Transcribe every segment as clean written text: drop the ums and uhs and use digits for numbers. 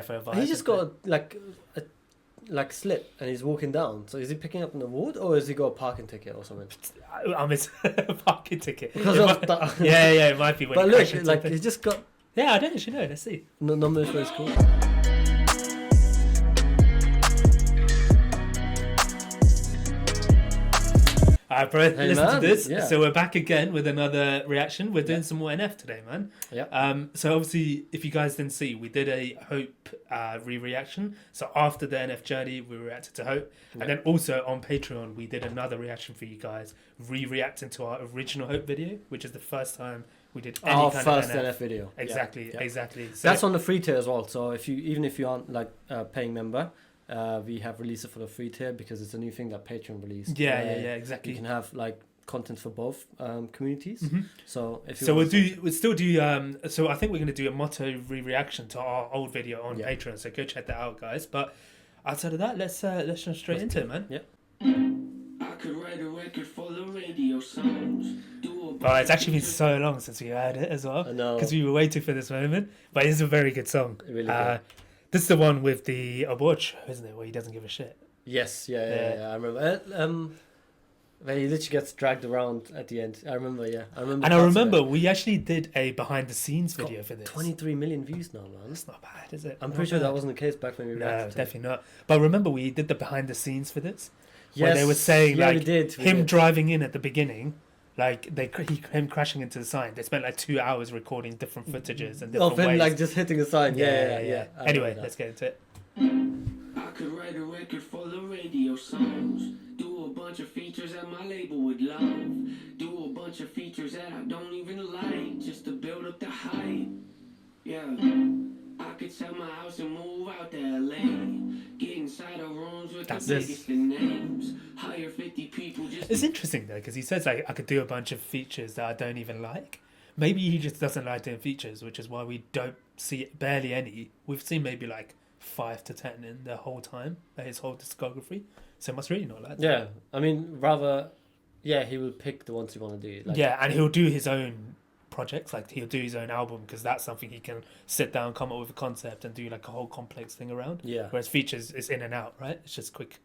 for a vibe. He just got a slit and he's walking down. So is he picking up an award or has he got a parking ticket or something? I miss a parking ticket. Because of that. Yeah, it might be. When But he look, crashed into like the- he's just got Yeah, I don't actually know. Let's see. numbers for his school. Alright, bro, Hey, listen to man. this. Yeah. So we're back again with another reaction. We're doing some more NF today, man. Yeah. So obviously, if you guys didn't see, we did a Hope re-reaction. So after the NF journey, we reacted to Hope. And then also on Patreon, we did another reaction for you guys, re-reacting to our original Hope video, which is the first time we did any Our kind first of NF. NF video. Exactly, Yeah. exactly. So That's on the free tier as well. So even if you aren't like a paying member, we have released it for the free tier because it's a new thing that Patreon released. yeah, where exactly. You can have like content for both communities. Mhm. So if you So want we'll still do so I think we're going to do a motto re-reaction to our old video on Yeah. Patreon, so go check that out, guys. But outside of that, let's jump straight into it, man. Yeah. I could write a record full of radio songs. But it's actually been so long since we heard it as well, I know. because we were waiting for this moment. But it's a very good song. Really good. This is the one with the award show, isn't it, where he doesn't give a shit. Yes, yeah, I remember. Where he literally gets dragged around at the end. I remember, yeah. I remember. And I parts of remember it. we actually did a behind the scenes video Got for this. 23 million views now, man. That's not bad, is it? I'm Not pretty sure bad. that wasn't the case back when we No, reacted to it. definitely not. But remember, we did the behind the scenes for this. Where Yes, they were saying yeah, like we did. him driving in at the beginning, like him crashing into the sign. They spent like 2 hours recording different footages and different Of him ways. like just hitting a sign. Yeah. I Anyway, remember that. let's get into it. I could write a record full of radio songs. Do a bunch of features that my label would love. Do a bunch of features that I don't even like, just to build up the hype. Yeah. I could sell my house and move out to LA. Get inside of rooms with That's the this. biggest of names. Hire 50 people just It's interesting though, because he says like I could do a bunch of features that I don't even like. Maybe he just doesn't like doing features, which is why we don't see barely any. We've seen maybe like 5 to 10 in the whole time, his whole discography. So it must really not like that. Yeah, I mean, rather, yeah, he will pick the ones he want to do. Like, Yeah, and he'll do his own projects, like he'll do his own album, because that's something he can sit down, come up with a concept and do like a whole complex thing around. Yeah. Whereas features is in and out, right? It's just quick.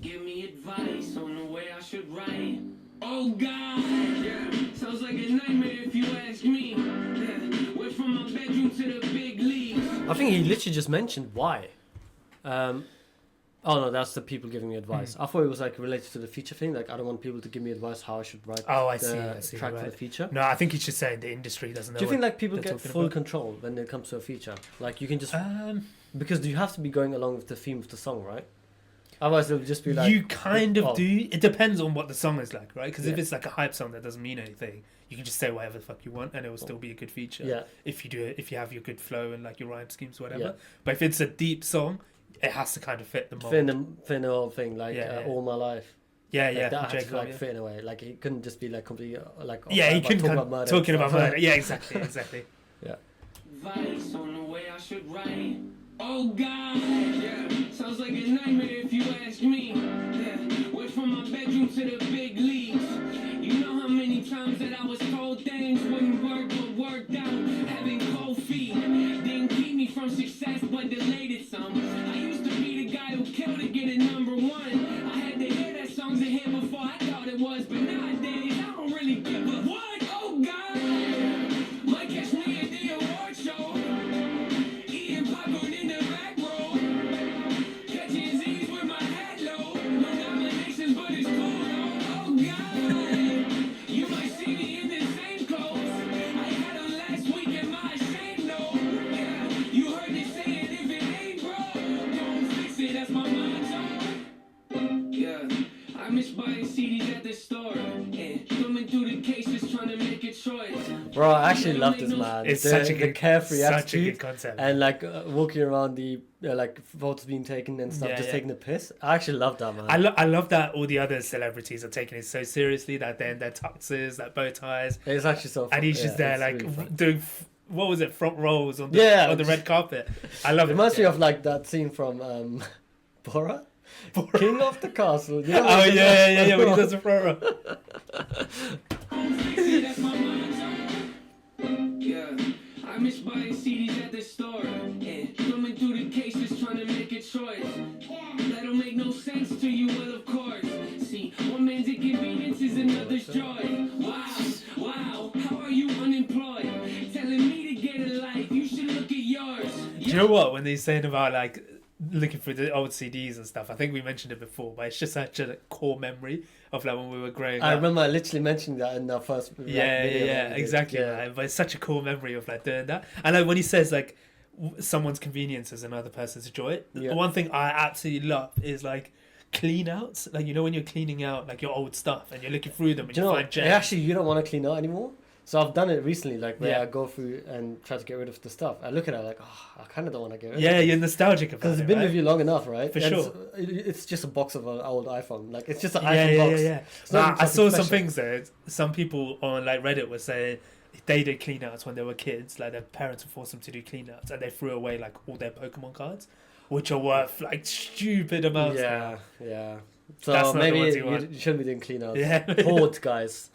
give me advice on the way I should write. Oh God, yeah, sounds like a nightmare if you ask me. Yeah, went from my bedroom to the big leagues. I think he literally just mentioned why. Oh no, that's the people giving me advice. I thought it was like related to the feature thing. Like I don't want people to give me advice how I should write Oh, I the see, track right. for the feature. No, I think he's just saying the industry doesn't know. Do you think what like people they're get talking full about. control when it comes to a feature? Like you can just Um, because you have to be going along with the theme of the song, right? Otherwise, it'll just be like you kind of oh, do. It depends on what the song is like, right? Because if Yeah. it's like a hype song that doesn't mean anything, you can just say whatever the fuck you want, and it will still be a good feature. Yeah. If you do it, if you have your good flow and like your rhyme schemes, whatever. Yeah. But if it's a deep song, it has to kind of fit the mold. fit in the whole thing, like Yeah, yeah. all my life. Yeah, Like, yeah. that had to Jacob, like yeah. fit in a way. Like it couldn't just be like completely like Yeah, he about couldn't talking come about murder. talking and about stuff. murder. Yeah, exactly, exactly. Yeah. Advice on the way I should write. Oh God, yeah, sounds like a nightmare if you ask me. Yeah, went from my bedroom to the big leagues. You know how many times that I was told things wouldn't work but worked out. Having cold feet didn't keep me from success but delayed it some. I used to be the guy who killed to get a number one. I had to hear that song's a hit before I thought it was, but nowadays I don't really give a what. Oh God, might catch me at the award show. Eating popcorn in the back row. Catching Z's with my hat low. No nominations, but it's cool though. Oh God, you might see me in the same clothes I had on last week in my shame though. Yeah, you heard it saying if it ain't broke, don't fix it. That's my motto. Yeah, I miss buying CDs at the store and thumbing through the cases trying to make a choice. Bro, I actually love this man. It's the, such a the good, carefree such a attitude good concept. and like walking around the like photos being taken and stuff, Yeah, just yeah. taking the piss. I actually love that, man. I love that all the other celebrities are taking it so seriously that they're in their tuxes, like bow ties, It's actually so fun. and he's just there it's like really fun. doing what was it, front rows on the Yeah, on the red carpet. I love It it. reminds me yeah. of like that scene from Borat, Borat. King of the Castle. You know, Oh like, yeah, when he does the front row. That's my motto. Yeah, I miss buying CDs at the store. Yeah, thumbing through the cases trying to make a choice. That don't make no sense to you, well, of course. See, one man's inconvenience is another's joy. Wow, wow, how are you unemployed? Telling me to get a life, you should look at yours. Do you know what? When they're saying about like looking through the old CDs and stuff, I think we mentioned it before, but it's just such a core memory of like when we were growing I up. remember literally mentioning that in our first Yeah, video yeah, that we did. exactly. Yeah. Right? But it's such a cool memory of like doing that. And like when he says like someone's convenience is another person's joy. Yeah. The one thing I absolutely love is like clean outs. Like, you know, when you're cleaning out like your old stuff and you're looking through them and Do you you know, find gems. actually, you don't want to clean out anymore. So I've done it recently, like where Yeah. I go through and try to get rid of the stuff. I look at it like, oh, I kind of don't want to get rid of Yeah, it. you're nostalgic about Because it, it's been right? with you long enough, right? For And sure. It's just a box of an old iPhone. Like, it's just an Yeah, iPhone yeah, box. yeah, yeah. It's not Nah, even I saw something some special. things there. Some people on like Reddit were saying they did clean outs when they were kids. Like their parents would force them to do clean outs and they threw away like all their Pokemon cards, which are worth like stupid amounts. Yeah, yeah. So That's not the maybe ones you you want. shouldn't be doing clean outs. Yeah. Hoard, guys.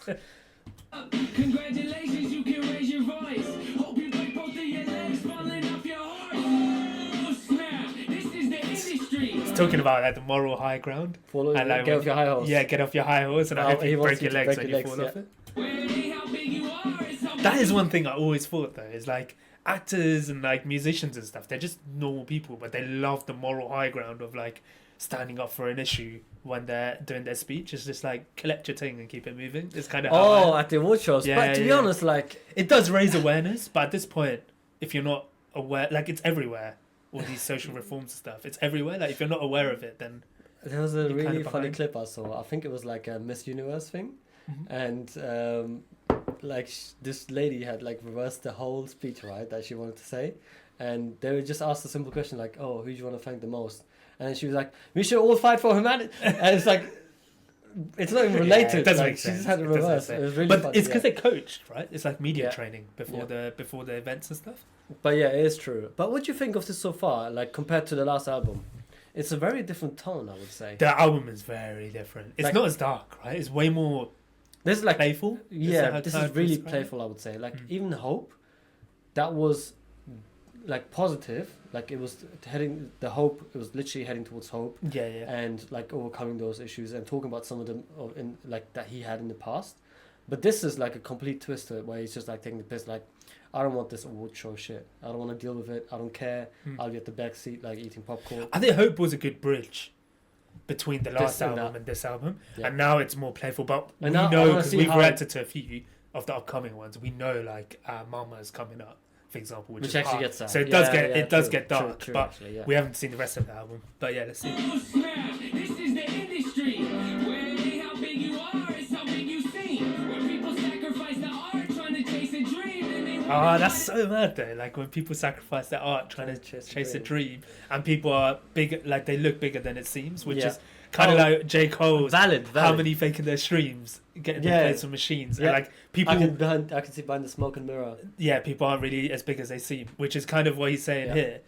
Congratulations, you can raise your voice. Hope you break both of your legs falling off your horse. Oh, snap. This is the industry. It's talking about like the moral high ground. Follow, And, like, get when- off your high horse. Yeah, get off your high horse and I Oh, hope he you wants break you your to legs break when your you fall legs, off it. Where it ain't how big you are, it's how That big is you one thing I always thought though, is like actors and like musicians and stuff, they're just normal people, but they love the moral high ground of like standing up for an issue when they're doing their speech. It's just like collect your thing and keep it moving. It's kind of how Oh, I- at the award shows. Yeah, But to be yeah. honest, like, it does raise awareness, but at this point, if you're not aware, like it's everywhere, all these social reforms and stuff, it's everywhere. Like if you're not aware of it, then there was a You're really kinda funny behind. clip I saw. I think it was like a Miss Universe thing. Mhm. And like this lady had like reversed the whole speech, right, that she wanted to say. And they would just ask a simple question like, oh, who do you want to thank the most? And then she was like, we should all fight for humanity. And it's like, it's not even related. Yeah, it doesn't like, make she sense. just had it It doesn't make reversed. sense. It was really but funny, it's because yeah. they coached, right? It's like media Yeah. training before Yeah. the events and stuff. But yeah, it is true. But what do you think of this so far, like compared to the last album? It's a very different tone, I would say. The album is very different. It's Like- not as dark, right? It's way more This is like, playful. yeah, this is really playful. playful, I would say. Like, Mm. even Hope, that was like positive. Like, it was heading, the hope, it was literally heading towards hope Yeah, yeah. and like overcoming those issues and talking about some of them in like that he had in the past. But this is like a complete twist to it where he's just like taking the piss, like, I don't want this award show shit. I don't want to deal with it. I don't care. Mm. I'll be at the back seat, like eating popcorn. I think Hope was a good bridge between the last This and album that. and this album, Yeah. and now it's more playful. But And we now I know wanna because see we've how- reacted to a few of the upcoming ones. We know like Mama is coming up, for example, which is actually hard. gets sad. So it does Yeah, get true, get dark, true, but actually, yeah. we haven't seen the rest of the album. But yeah, let's see. Oh, snap. This is the industry. Where it ain't how big you are, it's how big you seem. Where people sacrifice the art trying to chase a dream. And they Oh, that's so mad though. Like when people sacrifice their art trying to chase a dream, and people are big, like they look bigger than it seems, which Yeah. is kind of like J. Cole's. Valid. How many faking their streams getting Yeah. replaced with machines? Yeah. And like people, I can see behind the smoke and mirror. yeah, people aren't really as big as they seem, which is kind of what he's saying Yeah. here.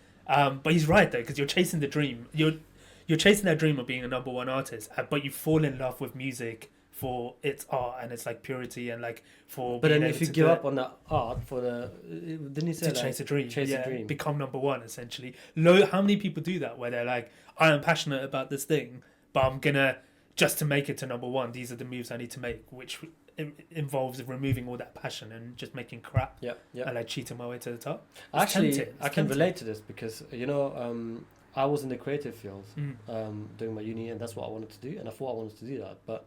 But he's right though, because you're chasing the dream. You're chasing that dream of being a number one artist, but you fall in love with music for its art and its like purity and like for. But being then able if you to give do up it, on that art for the, didn't he say to like, chase a dream, chase a yeah, dream. become number one essentially. How many people do that where they're like, I am passionate about this thing, but I'm gonna just to make it to number one. These are the moves I need to make, which involves removing all that passion and just making crap Yeah, yeah. and like cheating my way to the top. It's Actually, tempting. It's I can tempting. relate to this because I was in the creative field Mm. doing my uni, and that's what I wanted to do, and I thought I wanted to do that. But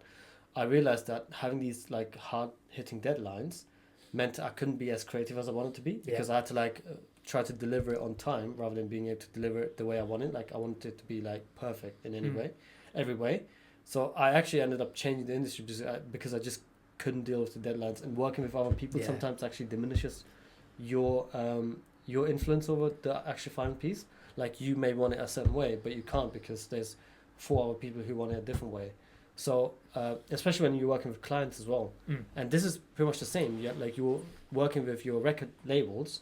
I realized that having these like hard hitting deadlines meant I couldn't be as creative as I wanted to be because I had to like try to deliver it on time rather than being able to deliver it the way I wanted. Like I wanted it to be like perfect in any way, every way. So I actually ended up changing the industry because I just couldn't deal with the deadlines, and working with other people Yeah. sometimes actually diminishes your influence over the actual final piece. Like you may want it a certain way, but you can't because there's 4 other people who want it a different way. So especially when you're working with clients as well, and this is pretty much the same. Like you're working with your record labels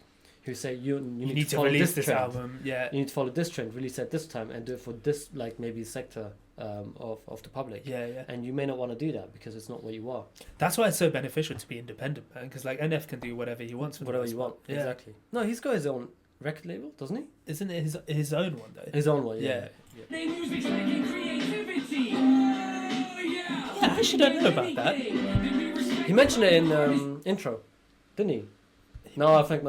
who say you You need to follow release this this trend. album. Yeah. You need to follow this trend, release at this time, and do it for this like maybe sector of the public. Yeah, yeah. And you may not want to do that because it's not what you are. That's why it's so beneficial to be independent, man. Because like NF can do whatever he wants. For the Whatever most you part. want. Yeah. Exactly. No, he's got his own record label, doesn't he? Isn't it his own one though? His own one. Yeah. Yeah. They music's making creativity. Oh, yeah. Yeah, I actually don't know about that. He mentioned it in intro, didn't he? No, I think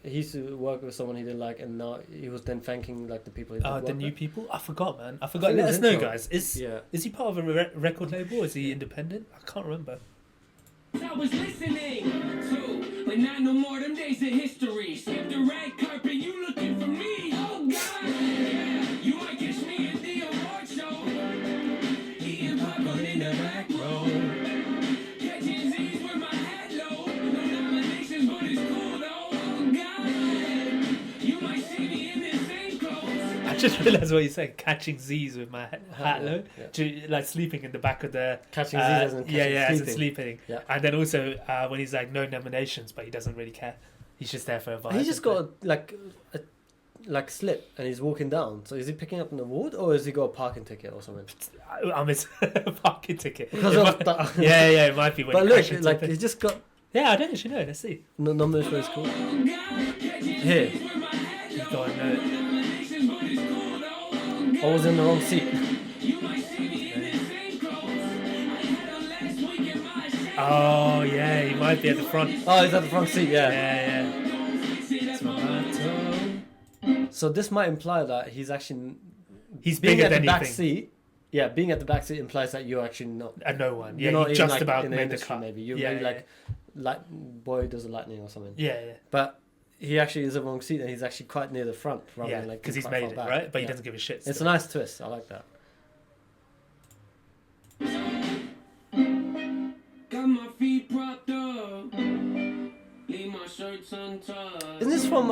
he used to work with someone he didn't like, and now he was then thanking like the people he did work The new with. people? I forgot, man. I forgot. think Let that's us know, intro. guys. Yeah. Is he part of a record label? Or is he independent? I can't remember. I was listening to, but not no more. Them days of history. Skip the red carpet, you looking for me? Oh God, yeah. You might catch me at the award show, eating popcorn in the back row, catching Z's with my hat low. No nominations, but it's cool though. Oh God, you might see me in the same clothes. I just realised what you said. Catching Z's with my hat low. Yeah. Like sleeping in the back of the... Catching Z's as in as in sleeping. sleeping. Yeah. And then also when he's like, no nominations, but he doesn't really care. He's just there for a vibe. He just got a slip and he's walking down. So is he picking up an award or has he got a parking ticket or something? I'm his parking ticket. Because It of might- that. yeah, it might be when But he look, crashes like into- he just got Yeah, I don't actually know. Let's see. nominated for his school. Here, He's got I was in the wrong seat. Oh, yeah, he might be at the front. Oh, he's at the front seat. Yeah. Yeah. Tomato. So this might imply that he's actually He's being bigger at the than back anything. seat. Yeah, being at the back seat implies that you're actually not. No one. You're Yeah, not he even, just like, about in the made the industry, cut. maybe you're yeah, maybe yeah, like boy does a lightning or something. yeah. But he actually is the wrong seat and he's actually quite near the front rather Yeah, than like because he's quite made far it, back. right? But he Yeah. doesn't give a shit. It's a still. nice twist. I like that. Got my feet propped up. Leave my shirts untucked. Isn't this from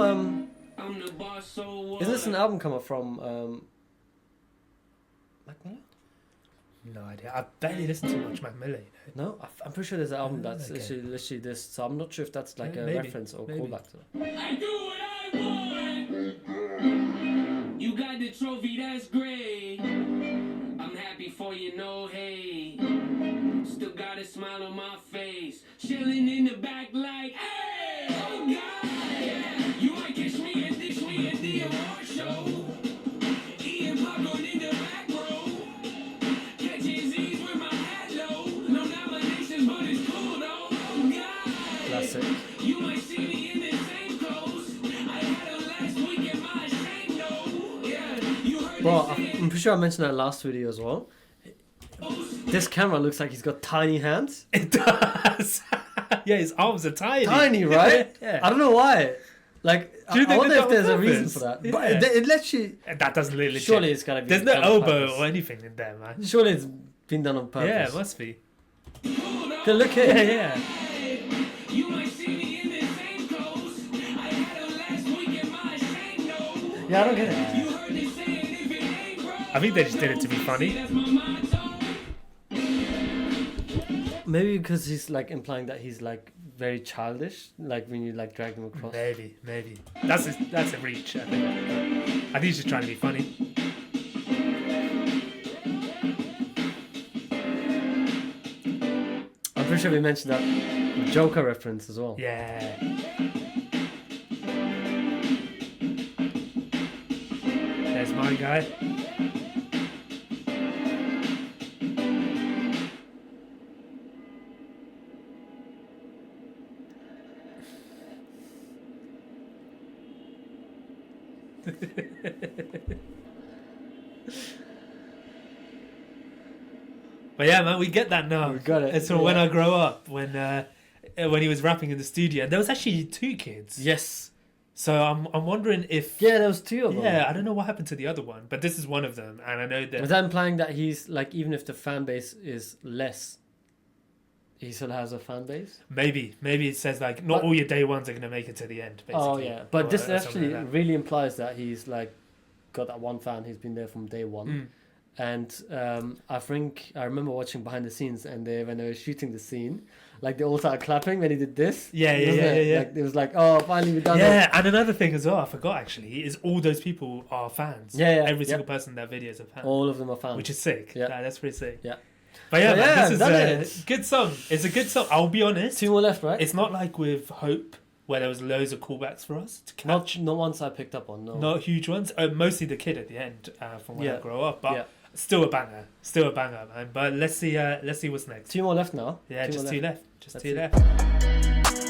I'm the boss, so what? Isn't this an album cover from Mac Miller? No idea. I barely listen to much Mac Miller. No, I'm pretty sure there's an album that's Okay. literally this. So I'm not sure if that's like Yeah, a maybe, reference or maybe. callback to it. I do what I want. You got the trophy, that's great. I'm happy for you, no hate. Still got a smile on my face. Chilling in the back like, hey, oh God, yeah. You might catch me at the award show. Eating popcorn in the back row. Catching Z's with my hat low. No nominations, but it's cool though. Oh God. Classic. You might see me in the same clothes. I had them last week in my same no. Yeah, you heard Well, me say I'm pretty sure I mentioned that last video as well. This camera looks like he's got tiny hands. It does. Yeah, his arms are tiny. Tiny, right? Yeah. I don't know why. Like, Do you I think wonder they if did there's that a on reason purpose? for that. Yeah. But it literally, That doesn't really. surely it's gotta be. There's no done on elbow purpose. or anything in there, man. Surely it's been done on purpose. Yeah, it must be. Okay, look here. Yeah, yeah. you might see me in the same clothes. I had them last week in my same no. Yeah, I don't get it. You heard me saying if it ain't broke, I think they just did it to be funny. that's my motto. Maybe because he's like implying that he's like very childish, like when you like drag him across. Maybe. That's a reach. I think he's just trying to be funny. I'm pretty sure we mentioned that Joker reference as well. Yeah. There's my guy. But yeah, man, we get that now. We got it, It's from when yeah. I grow up, when he was rapping in the studio. And there was actually 2 kids. Yes. So I'm wondering if Yeah, there was 2 of them. yeah, I don't know what happened to the other one, but this is one of them, and I know Was that that implying that he's like, even if the fan base is less, he still has a fan base? maybe it says like not But- all your day ones are gonna make it to the end. Basically. Oh yeah, but Or this something actually like that. really implies that he's like got that one fan who's been there from day one, And I think I remember watching behind the scenes, and when they were shooting the scene, like they all started clapping when he did this. Yeah. Like it was like, oh, finally we done it. Yeah, and another thing as well, I forgot actually, is all those people are fans. Yeah. Every single person in that video is a fan. All of them are fans. Which is sick. Yeah. That's pretty sick. Yeah. But yeah, But man, yeah, this done is a good song. It's a good song. I'll be honest. 2 more left, right? It's not like with Hope, where there was loads of callbacks for us to catch. Not ones I picked up on. No. Not huge ones. Mostly the kid at the end from when I grow up. But Yeah. still a banger. Still a banger, man. But let's see what's next. 2 more left now. Yeah, just two left. Just That's two it. left.